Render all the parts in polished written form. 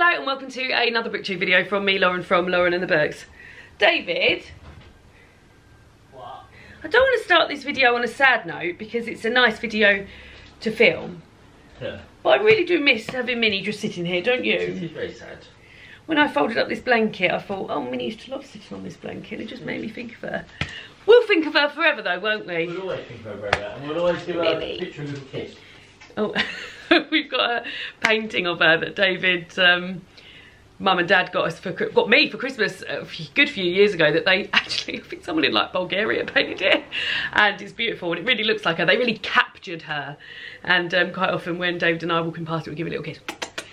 Hello and welcome to another booktube video from me, Lauren, from Lauren and the Books. David, what? I don't want to start this video on a sad note because it's a nice video to film. Yeah. But I really do miss having Minnie just sitting here, don't you? It is very sad. When I folded up this blanket, I thought, oh, Minnie used to love sitting on this blanket. It just made me think of her. We'll think of her forever though, won't we? We'll always think of her, Brenda, and we'll always do a picture of a little kiss. Oh, we've got a painting of her that David, mum and dad got me for Christmas a good few years ago. That they actually, I think someone in like Bulgaria painted it, and it's beautiful and it really looks like her. They really captured her, and quite often when David and I walk past it, we give a little kiss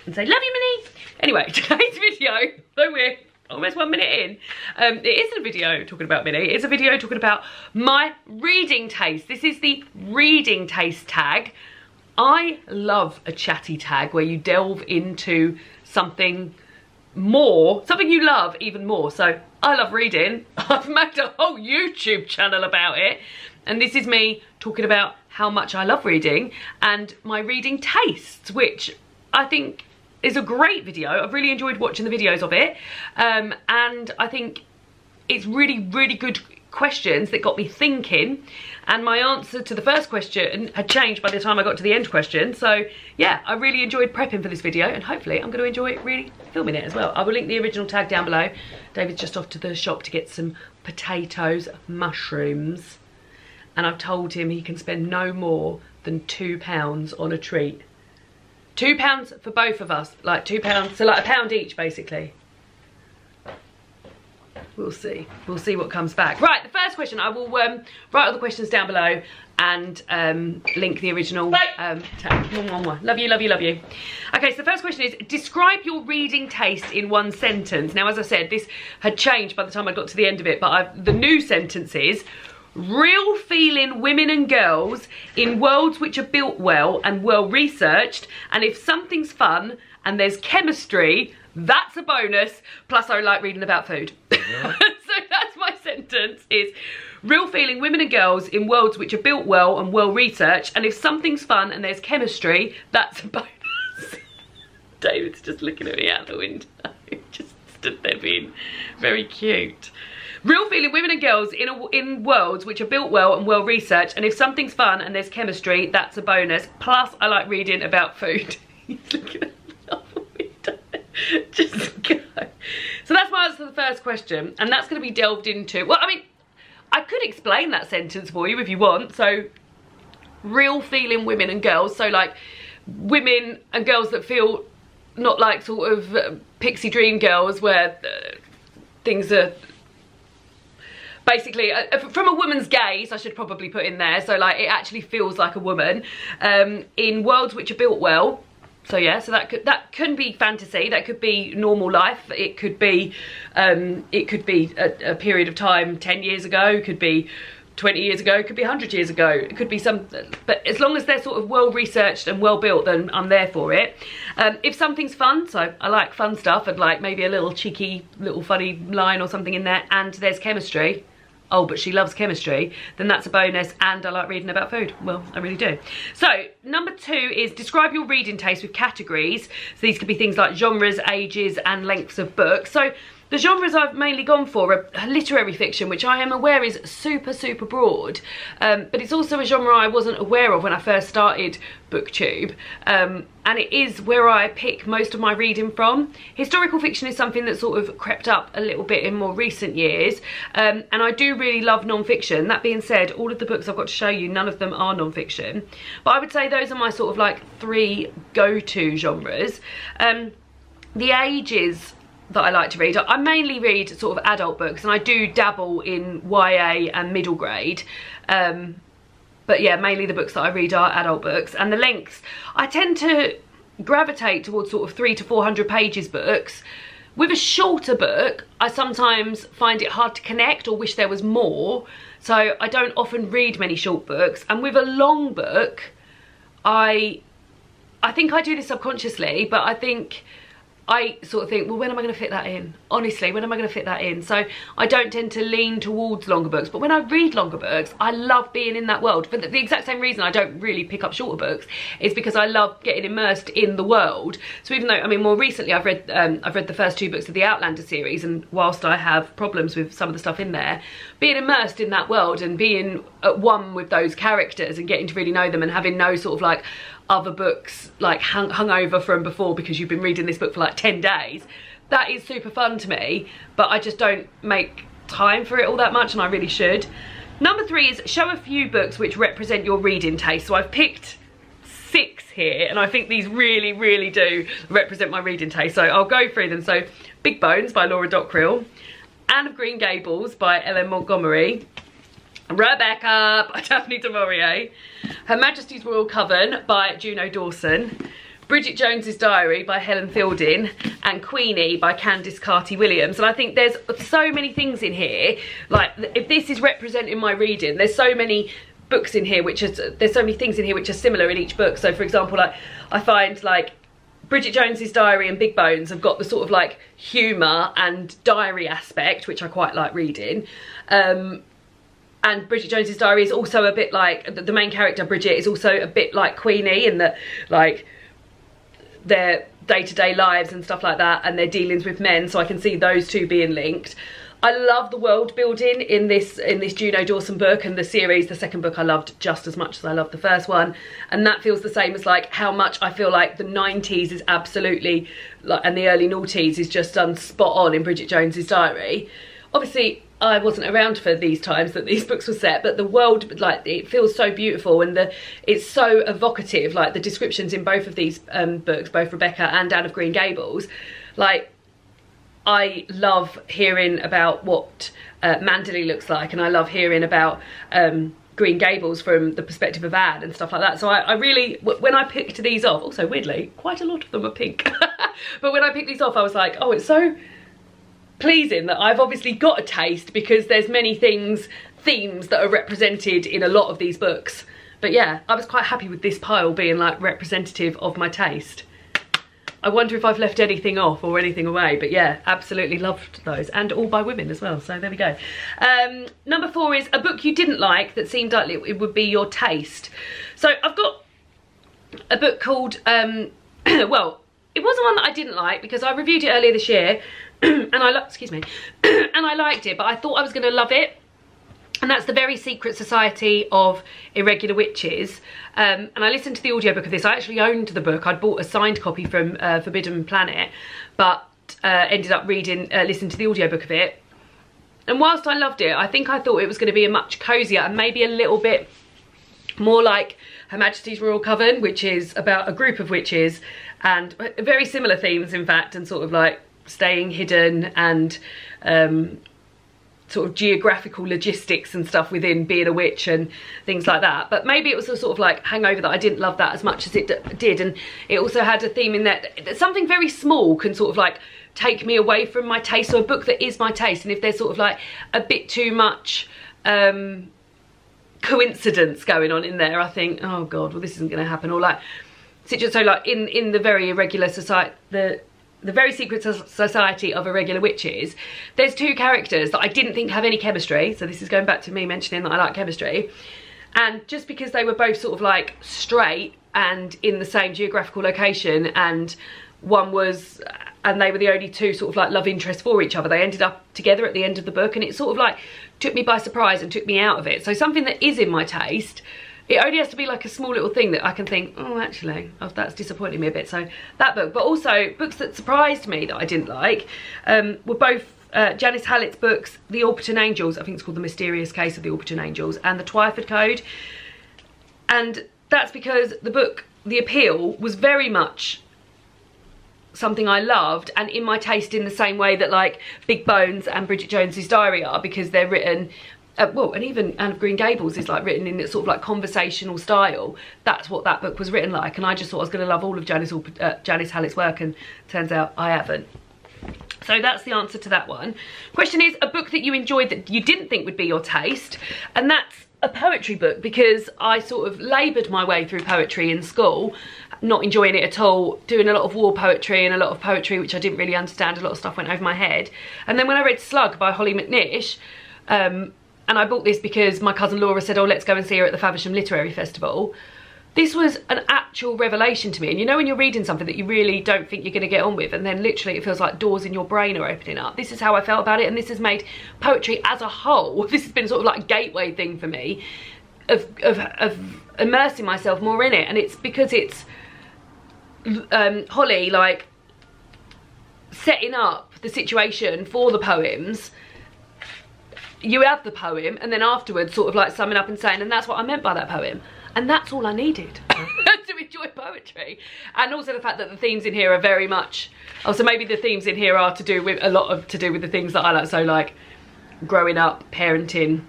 and say, "Love you, Minnie." Anyway, today's video, though we're almost 1 minute in, it isn't a video talking about Minnie. It's a video talking about my reading taste. This is the reading taste tag. I love a chatty tag where you delve into something more, something you love even more. So I love reading. I've made a whole YouTube channel about it. And this is me talking about how much I love reading and my reading tastes, which I think is a great video. I've really enjoyed watching the videos of it. And I think it's really, really good questions that got me thinking, and my answer to the first question had changed by the time I got to the end question. So yeah, I really enjoyed prepping for this video, and hopefully I'm going to enjoy really filming it as well. I will link the original tag down below. David's just off to the shop to get some potatoes, mushrooms, and I've told him he can spend no more than £2 on a treat. £2 for both of us, like £2, so like £1 each basically. We'll see what comes back. Right, the first question, I will write all the questions down below and link the original tag. Love you, love you, love you. Okay, so the first question is, describe your reading taste in one sentence. Now, as I said, this had changed by the time I got to the end of it, but the new sentence is, real feeling women and girls in worlds which are built well and well researched, and if something's fun and there's chemistry, that's a bonus, plus I like reading about food. Yeah. So that's my sentence, is real feeling women and girls in worlds which are built well and well researched, and if something's fun and there's chemistry, that's a bonus. David's just looking at me out the window, just stood there being very cute. Real feeling women and girls in worlds which are built well and well researched, and if something's fun and there's chemistry, that's a bonus, plus I like reading about food. He's looking at me out the window. Just go. So that's my answer to the first question, and that's going to be delved into. Well, I mean, I could explain that sentence for you if you want. So real feeling women and girls, so like women and girls that feel not like sort of pixie dream girls where things are basically from a woman's gaze, I should probably put in there, so like it actually feels like a woman in worlds which are built well. So yeah, so that can be fantasy, that could be normal life, it could be a period of time 10 years ago, it could be 20 years ago, it could be 100 years ago, it could be some, but as long as they're sort of well researched and well built, then I'm there for it. If something's fun, so I like fun stuff, and like maybe a little cheeky, little funny line or something in there, and there's chemistry, oh, but she loves chemistry, then that's a bonus, and I like reading about food. Well, I really do. So, number 2 is describe your reading taste with categories. So these could be things like genres, ages, and lengths of books. So the genres I've mainly gone for are literary fiction, which I am aware is super, super broad. But it's also a genre I wasn't aware of when I first started BookTube. And it is where I pick most of my reading from. Historical fiction is something that sort of crept up a little bit in more recent years. And I do really love non-fiction. That being said, all of the books I've got to show you, none of them are non-fiction. But I would say those are my sort of like 3 go-to genres. The ages that I like to read, I mainly read sort of adult books, and I do dabble in YA and middle grade. But yeah, mainly the books that I read are adult books. And the lengths, I tend to gravitate towards sort of 300 to 400 pages books. With a shorter book, I sometimes find it hard to connect or wish there was more. So I don't often read many short books. And with a long book, I think I do this subconsciously, but I think I sort of think, well, when am I going to fit that in? Honestly, when am I going to fit that in? So I don't tend to lean towards longer books. But when I read longer books, I love being in that world. For the exact same reason I don't really pick up shorter books is because I love getting immersed in the world. So even though, I mean, more recently I've read the first 2 books of the Outlander series, and whilst I have problems with some of the stuff in there, being immersed in that world and being at one with those characters and getting to really know them and having no sort of like other books like hung over from before because you've been reading this book for like 10 days, that is super fun to me, but I just don't make time for it all that much, and I really should. Number 3 is show a few books which represent your reading taste. So I've picked 6 here, and I think these really, really do represent my reading taste, so I'll go through them. So Big Bones by Laura Dockrill, Anne of Green Gables by Ellen Montgomery, Rebecca by Daphne du Maurier, Her Majesty's Royal Coven by Juno Dawson, Bridget Jones's Diary by Helen Fielding, and Queenie by Candice Carty-Williams. And I think there's so many things in here, like if this is representing my reading, there's so many books in here there's so many things in here which are similar in each book. So for example, like I find like Bridget Jones's Diary and Big Bones have got the sort of like humour and diary aspect, which I quite like reading. And Bridget Jones's Diary is also a bit like, the main character Bridget is also a bit like Queenie in that like their day-to-day lives and stuff like that, and their dealings with men, so I can see those 2 being linked. I love the world building in this Juno Dawson book, and the series, the second book I loved just as much as I loved the first one, and that feels the same as like how much I feel like the 90s is absolutely like, and the early noughties is just done spot on in Bridget Jones's Diary. Obviously I wasn't around for these times that these books were set, but the world, like, it feels so beautiful, and it's so evocative, like the descriptions in both of these books, both Rebecca and Anne of Green Gables. Like, I love hearing about what Manderley looks like, and I love hearing about Green Gables from the perspective of Anne and stuff like that. So I really, when I picked these off, also weirdly, quite a lot of them are pink, but when I picked these off I was like, oh, it's so pleasing that I've obviously got a taste, because there's many themes that are represented in a lot of these books. But yeah, I was quite happy with this pile being like representative of my taste. I wonder if I've left anything off or anything away, but yeah, absolutely loved those, and all by women as well, so there we go. Number 4 is a book you didn't like that seemed like it would be your taste. So I've got a book called, well, it was one that I didn't like because I reviewed it earlier this year, and excuse me, and I liked it, but I thought I was going to love it. And that's The Very Secret Society of Irregular Witches. And I listened to the audiobook of this. I actually owned the book. I'd bought a signed copy from Forbidden Planet, but ended up listening to the audiobook of it. And whilst I loved it, I think I thought it was going to be a much cosier and maybe a little bit more like Her Majesty's Royal Coven, which is about a group of witches, and very similar themes, in fact, and sort of like staying hidden and sort of geographical logistics and stuff within being a witch and things like that. But maybe it was a sort of like hangover that I didn't love that as much as it did. And it also had a theme in that something very small can sort of like take me away from my taste. So a book that is my taste, and if there's sort of like a bit too much coincidence going on in there, I think, oh god, well, this isn't going to happen. Or like, so like in the Very Irregular Society, the Very Secret Society of Irregular Witches, there's 2 characters that I didn't think have any chemistry. So this is going back to me mentioning that I like chemistry. And just because they were both sort of like straight and in the same geographical location, and one was, and they were the only 2 sort of like love interests for each other, they ended up together at the end of the book, and it sort of like took me by surprise and took me out of it. So something that is in my taste, it only has to be like a small little thing that I can think, oh, actually, that's disappointing me a bit. So that book, but also books that surprised me that I didn't like, were both Janice Hallett's books, The Alperton Angels, I think it's called The Mysterious Case of the Alperton Angels, and The Twyford Code. And that's because the book, the appeal, was very much something I loved and in my taste, in the same way that like Big Bones and Bridget Jones's Diary are, because they're written, well, and even Anne of Green Gables is like written in this sort of like conversational style. That's what that book was written like, and I just thought I was going to love all of Janice Hallett's work, and turns out I haven't. So that's the answer to that one. Question is a book that you enjoyed that you didn't think would be your taste, and that's a poetry book, because I sort of laboured my way through poetry in school, not enjoying it at all, doing a lot of war poetry and a lot of poetry which I didn't really understand. A lot of stuff went over my head. And then when I read Slug by Holly McNish, and I bought this because my cousin Laura said, oh, let's go and see her at the Faversham Literary Festival. This was an actual revelation to me. And you know when you're reading something that you really don't think you're going to get on with, and then literally it feels like doors in your brain are opening up. This is how I felt about it, and this has made poetry as a whole, this has been sort of like a gateway thing for me of immersing myself more in it. And it's because it's Holly like setting up the situation for the poems. You have the poem, and then afterwards sort of like summing up and saying, and that's what I meant by that poem. And that's all I needed to enjoy poetry. And also the fact that the themes in here are very much, also maybe the themes in here are to do with the things that I like. So like growing up, parenting,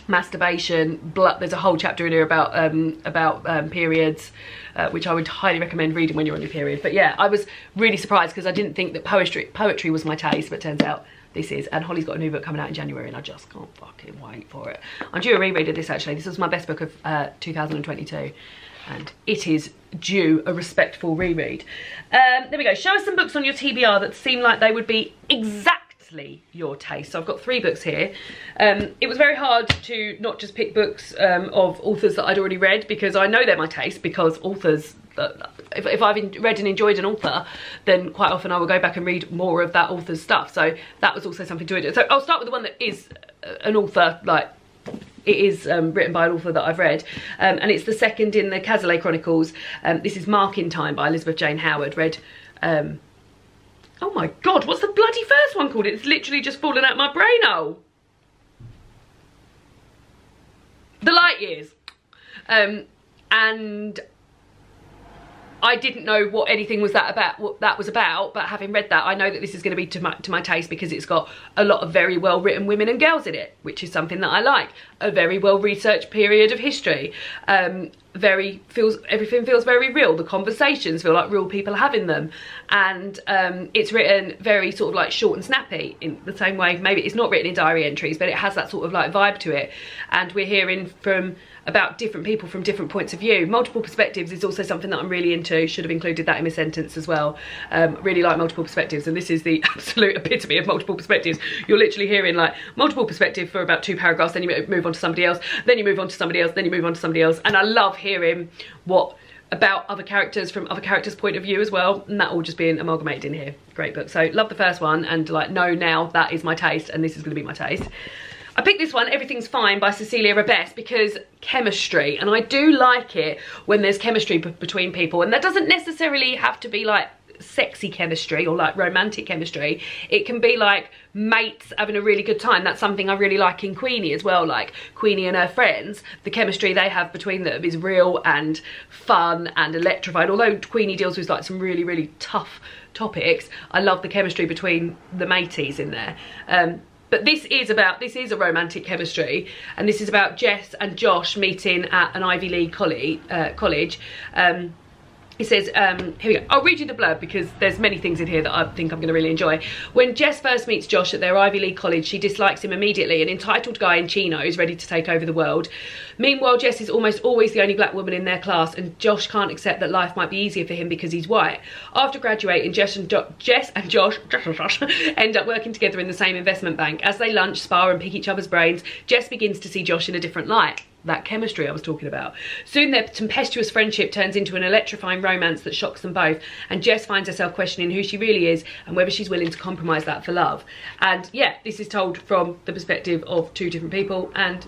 masturbation, blood. There's a whole chapter in here about periods, which I would highly recommend reading when you're on your period. But yeah, I was really surprised because I didn't think that poetry was my taste, but it turns out this is. And Holly's got a new book coming out in January, and I just can't fucking wait for it. I'm due a reread of this actually. This was my best book of 2022, and it is due a respectful reread. There we go. Show us some books on your TBR that seem like they would be exactly your taste. So I've got 3 books here. It was very hard to not just pick books of authors that I'd already read, because I know they're my taste, because authors, if I've read and enjoyed an author, then quite often I will go back and read more of that author's stuff. So that was also something to do. So I'll start with the one that is an author, like it is written by an author that I've read, and it's the second in the Cazalet Chronicles. This is Mark in Time by Elizabeth Jane Howard. Read, oh my god, what's the bloody first one called? It's literally just fallen out my brain hole. The Light Years. And I didn't know what anything was what that was about, but having read that, I know that this is going to be to my taste, because it's got a lot of very well written women and girls in it, which is something that I like. A very well researched period of history. Everything feels very real. The conversations feel like real people having them, and it's written very sort of like short and snappy, in the same way maybe it's not written in diary entries, but it has that sort of like vibe to it. And we're hearing about different people from different points of view. Multiple perspectives is also something that I'm really into. Should have included that in my sentence as well. Really like multiple perspectives, and this is the absolute epitome of multiple perspectives. You're literally hearing like multiple perspective for about 2 paragraphs, then you move on to somebody else, then you move on to somebody else, then you move on to somebody else. And I love hearing about other characters from other characters' point of view as well, and that all just being amalgamated in here. Great book. So love the first one, and like know now that is my taste, and this is going to be my taste. I picked this one, Everything's Fine by Cecilia Rabess, because chemistry, and I do like it when there's chemistry between people, and that doesn't necessarily have to be like sexy chemistry or like romantic chemistry. It can be like mates having a really good time. That's something I really like in Queenie as well. Like Queenie and her friends, the chemistry they have between them is real and fun and electrified. Although Queenie deals with like some really, really tough topics, I love the chemistry between the mateys in there. But this is a romantic chemistry, and this is about Jess and Josh meeting at an Ivy League college. It says, here we go, I'll read you the blurb because there's many things in here that I think I'm going to really enjoy. When Jess first meets Josh at their Ivy League college, she dislikes him immediately, an entitled guy in chinos ready to take over the world. Meanwhile, Jess is almost always the only black woman in their class, and Josh can't accept that life might be easier for him because he's white. After graduating, Jess and Josh end up working together in the same investment bank. As they lunch, spar and pick each other's brains, Jess begins to see Josh in a different light. That chemistry I was talking about. Soon their tempestuous friendship turns into an electrifying romance that shocks them both, and Jess finds herself questioning who she really is and whether she's willing to compromise that for love. And yeah, this is told from the perspective of 2 different people, and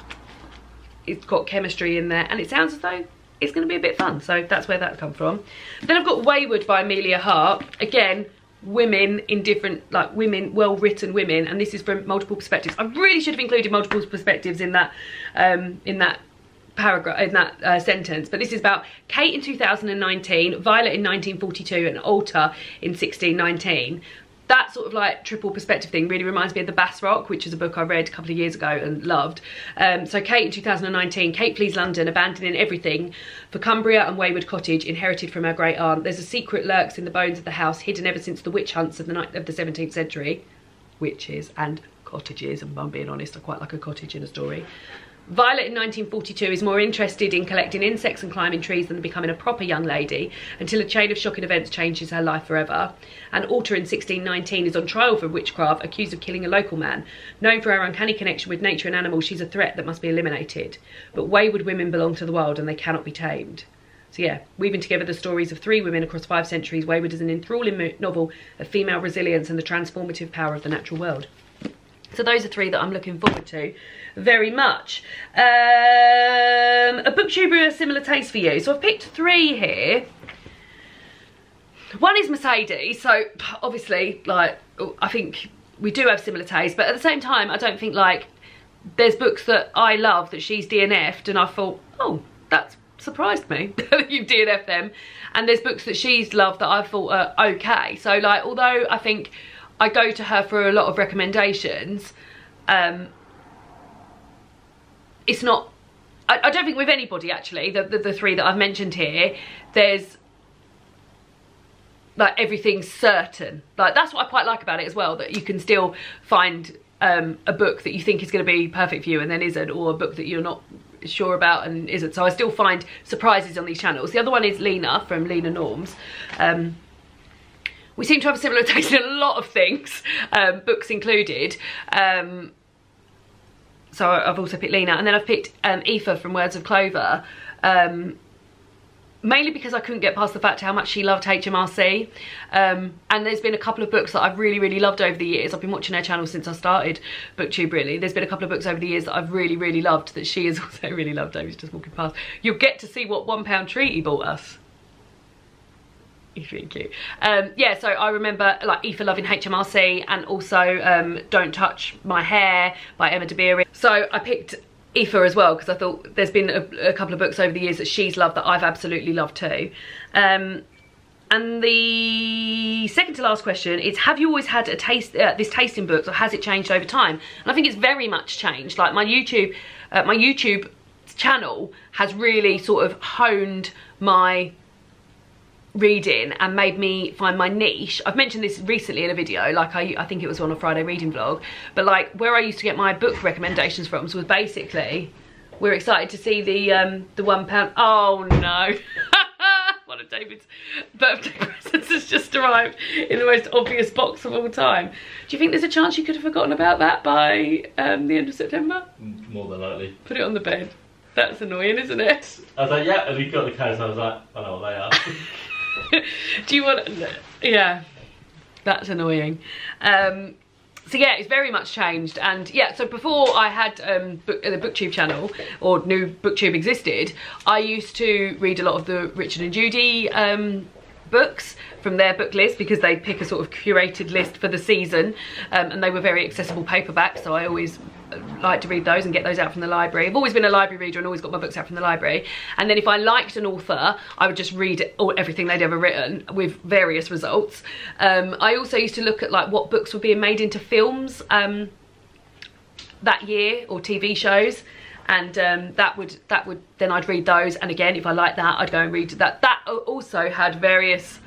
it's got chemistry in there, and it sounds as though it's going to be a bit fun. So that's where that comes from. Then I've got Weyward by Amelia Hart. Again, women in different, like women, well-written women, and this is from multiple perspectives. I really should have included multiple perspectives in that paragraph, in that sentence, but this is about Kate in 2019, Violet in 1942, and Alta in 1619. That sort of like triple perspective thing really reminds me of The Bass Rock, which is a book I read a couple of years ago and loved. So Kate in 2019, Kate flees London, abandoning everything for Cumbria and Weyward Cottage, inherited from her great aunt. There's a secret lurks in the bones of the house, hidden ever since the witch hunts of the 17th century. Witches and cottages, and I'm being honest, I quite like a cottage in a story. Violet in 1942 is more interested in collecting insects and climbing trees than becoming a proper young lady until a chain of shocking events changes her life forever. And Alter in 1619 is on trial for witchcraft, accused of killing a local man. Known for her uncanny connection with nature and animals, she's a threat that must be eliminated. But wayward women belong to the wild and they cannot be tamed. So yeah, weaving together the stories of 3 women across 5 centuries, Weyward is an enthralling novel of female resilience and the transformative power of the natural world. So those are 3 that I'm looking forward to very much. A booktuber with a similar taste for you. So I've picked 3 here. One is Mercedes, so obviously, like, I think we do have similar tastes, but at the same time, I don't think, like, there's books that I love that she's DNF'd and I thought, oh, that's surprised me that you've DNF'd them. And there's books that she's loved that I thought are okay. So, like, although I think I go to her for a lot of recommendations, it's not, I don't think with anybody actually, the 3 that I've mentioned here, there's like everything's certain. Like that's what I quite like about it as well, that you can still find a book that you think is going to be perfect for you and then isn't, or a book that you're not sure about and isn't. So I still find surprises on these channels. The other one is Lena from Lena Norms. We seem to have a similar taste in a lot of things, books included. So I've also picked Lena, and then I've picked Aoife from Words of Clover, mainly because I couldn't get past the fact how much she loved HMRC. And there's been a couple of books that I've really, really loved over the years. I've been watching her channel since I started BookTube, really. There's been a couple of books over the years that I've really, really loved, that she has also really loved. David's just walking past. You'll get to see what £1 treat he bought us. He's really cute. Yeah, so I remember like Aoife loving HMRC, and also Don't Touch My Hair by Emma DeBeer. So I picked Aoife as well because I thought there's been a couple of books over the years that she's loved that I've absolutely loved too. And the second to last question is, have you always had a taste, this taste in books, or has it changed over time? And I think it's very much changed. Like my YouTube channel has really sort of honed my reading and made me find my niche. I've mentioned this recently in a video, like I think it was on a Friday reading vlog, but like where I used to get my book recommendations from was basically, we're excited to see the £1. Oh no. One of David's birthday presents has just arrived in the most obvious box of all time. Do you think there's a chance you could have forgotten about that by the end of September? More than likely. Put it on the bed. That's annoying, isn't it? I was like, yeah, and he got the cards, and I was like, I know what they are. Do you want, yeah, that's annoying. So yeah, it's very much changed. And yeah, so before I had the BookTube channel, or knew BookTube existed, I used to read a lot of the Richard and Judy books from their book list, because they pick a sort of curated list for the season, and they were very accessible paperbacks, so I always like to read those and get those out from the library. I've always been a library reader and always got my books out from the library. And then if I liked an author, I would just read everything they'd ever written, with various results. I also used to look at like what books were being made into films that year, or TV shows, and that would then I'd read those, and again if I liked that I'd go and read that. That also had various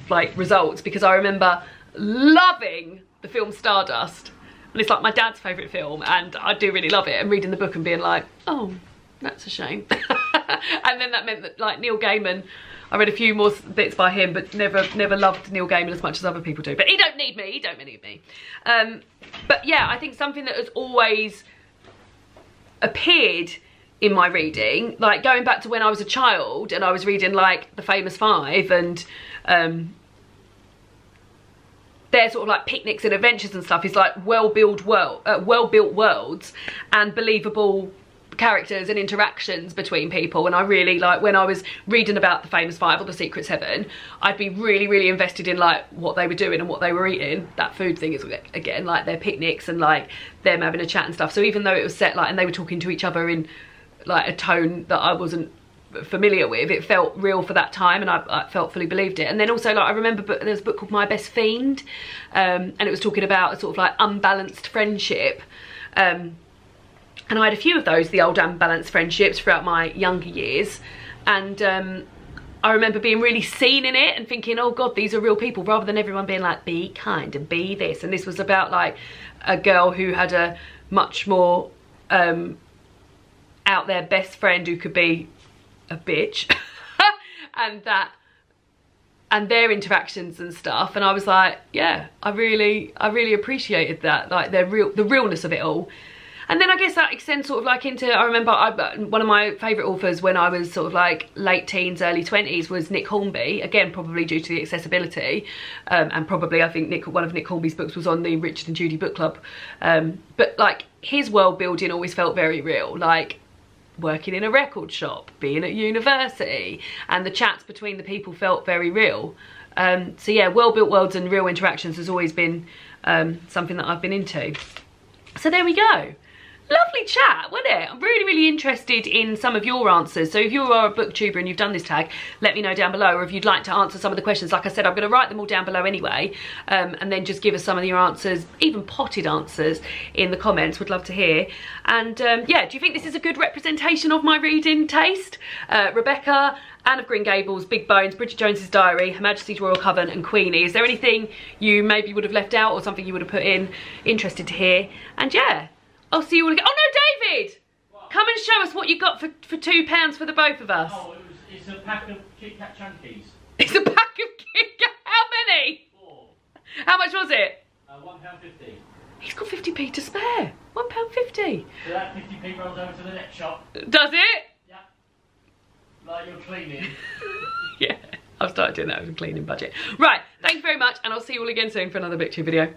like results, because I remember loving the film Stardust, and it's like my dad's favourite film, and I do really love it, and reading the book and being like, oh, that's a shame. And then that meant that like Neil Gaiman, I read a few more bits by him, but never loved Neil Gaiman as much as other people do. But he don't need me, he don't need me. But yeah, I think something that has always appeared in my reading, like going back to when I was a child and I was reading like The Famous Five, and their sort of like picnics and adventures and stuff, is like well-built worlds and believable characters and interactions between people. And I really, like, when I was reading about The Famous Five or The Secret Seven, I'd be really invested in like what they were doing and what they were eating. That food thing is, again, like their picnics and like them having a chat and stuff. So even though it was set like, and they were talking to each other in like a tone that I wasn't familiar with, it felt real for that time, and I felt fully believed it. And then also, like, I remember there's a book called My Best Fiend, and it was talking about a sort of like unbalanced friendship, and I had a few of those, the old unbalanced friendships, throughout my younger years. And I I remember being really seen in it and thinking, oh God, these are real people, rather than everyone being like, be kind and be this. And this was about like a girl who had a much more out there best friend who could be a bitch and their interactions and stuff. And I was like, yeah, I really appreciated that, like the realness of it all. And then I guess that extends sort of like into, I remember one of my favourite authors when I was sort of like late teens, early 20s was Nick Hornby. Again, probably due to the accessibility. And probably I think one of Nick Hornby's books was on the Richard and Judy book club. But like his world building always felt very real. Like working in a record shop, being at university, and the chats between the people felt very real. So yeah, well-built worlds and real interactions has always been something that I've been into. So there we go. Lovely chat, wasn't it? I'm really interested in some of your answers. So if you are a booktuber and you've done this tag, let me know down below. Or if you'd like to answer some of the questions, like I said, I'm going to write them all down below anyway. And then just give us some of your answers, even potted answers, in the comments. Would love to hear. And yeah, do you think this is a good representation of my reading taste? Rebecca, Anne of Green Gables, Big Bones, Bridget Jones's Diary, Her Majesty's Royal Coven and Queenie. Is there anything you maybe would have left out or something you would have put in? Interested to hear. And yeah, I'll see you all again. Oh no, David! What? Come and show us what you got for £2 for the both of us. Oh, it's a pack of Kit Kat Chunkies. It's a pack of Kit Kat. How many? 4. How much was it? £1.50. He's got 50p to spare. £1.50. So that 50p rolls over to the next shop. Does it? Yeah. Like you're cleaning. Yeah, I've started doing that with a cleaning budget. Right, thanks very much, and I'll see you all again soon for another BookTube video.